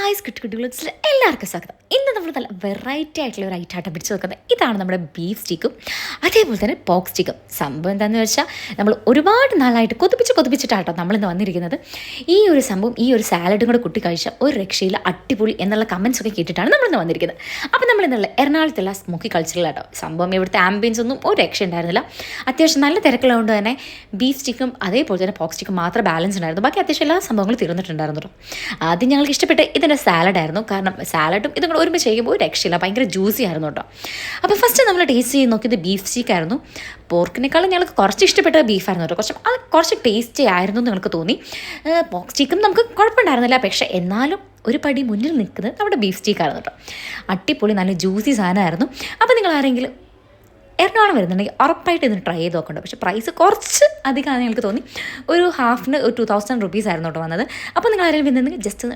Guys കിട്ടുകിട്ടുകളിൽ എല്ലാവർക്കും സ്വാഗതം. ഇന്ന് നമ്മൾ നല്ല വെറൈറ്റി ആയിട്ടുള്ള ഒരു ഐറ്റാട്ടം പിടിച്ച് വെക്കുന്നത് ഇതാണ് നമ്മുടെ ബീഫ് സ്റ്റിക്കും അതേപോലെ തന്നെ പോക്ക് സ്റ്റിക്കും. സംഭവം എന്താണെന്ന് വെച്ചാൽ നമ്മൾ ഒരുപാട് നാളായിട്ട് കൊതിപ്പിച്ചിട്ടാട്ടോ നമ്മളിന്ന് വന്നിരിക്കുന്നത്. ഈ ഒരു സംഭവം ഈ ഒരു സാലഡും കൂടെ കുട്ടി കഴിച്ച ഒരു രക്ഷയില്ല, അടിപൊളി എന്നുള്ള കമൻസ് ഒക്കെ കേട്ടിട്ടാണ് നമ്മളിന്ന് വന്നിരിക്കുന്നത്. അപ്പോൾ നമ്മളിന്നുള്ള എറണാകുളത്തുള്ള സ്മോക്കി കൾച്ചറിലാട്ടോ സംഭവം. ഇവിടുത്തെ ആംബിയൻസ് ഒന്നും ഒരു രക്ഷ ഉണ്ടായിരുന്നില്ല. അത്യാവശ്യം നല്ല തിരക്കുള്ളതുകൊണ്ട് തന്നെ ബീഫ് സ്റ്റിക്കും അതേപോലെ തന്നെ പോക്ക് സ്റ്റിക്കും മാത്രം ബാലൻസ് ഉണ്ടായിരുന്നു. ബാക്കി അത്യാവശ്യം എല്ലാ സംഭവങ്ങളും തീർന്നിട്ടുണ്ടായിരുന്നു കേട്ടോ. ആദ്യം ഞങ്ങൾക്ക് ഇഷ്ടപ്പെട്ട ഇതിൻ്റെ സാലഡായിരുന്നു. കാരണം സാലഡും ഇതും കൂടെ ഒരുമിച്ച് ചെയ്യുമ്പോൾ ഒരു രക്ഷയില്ല, ഭയങ്കര ജ്യൂസി ആയിരുന്നു കേട്ടോ. അപ്പോൾ ഫസ്റ്റ് നമ്മൾ ടേസ്റ്റ് ചെയ്ത് നോക്കിയത് ബീഫ് സ്റ്റീക്കായിരുന്നു. പോർക്കിനേക്കാളും ഞങ്ങൾക്ക് കുറച്ച് ഇഷ്ടപ്പെട്ട ബീഫായിരുന്നു കേട്ടോ. കുറച്ച് ടേസ്റ്റി ആയിരുന്നു എന്ന് നിങ്ങൾക്ക് തോന്നി. പോർക്ക് സ്റ്റീക്കും നമുക്ക് കുഴപ്പമുണ്ടായിരുന്നില്ല, പക്ഷേ എന്നാലും ഒരു പടി മുന്നിൽ നിൽക്കുന്നത് നമ്മുടെ ബീഫ് സ്റ്റീക്കായിരുന്നു കേട്ടോ. അടിപൊളി നല്ല ജ്യൂസി സാധനമായിരുന്നു. അപ്പോൾ നിങ്ങൾ ആരെങ്കിലും എറണാകുളം വരുന്നുണ്ടെങ്കിൽ ഉറപ്പായിട്ട് ഇതിന് ട്രൈ ചെയ്ത് നോക്കണ്ട. പക്ഷേ പ്രൈസ് കുറച്ച് അധികമാണ് ഞങ്ങൾക്ക് തോന്നി. ഒരു ഹാഫിന് ഒരു 2000 റുപ്പീസ് ആയിരുന്നു കേട്ടോ വന്നത്. അപ്പോൾ നിങ്ങൾ ആരെങ്കിലും വരുന്നുണ്ടെങ്കിൽ ജസ്റ്റ്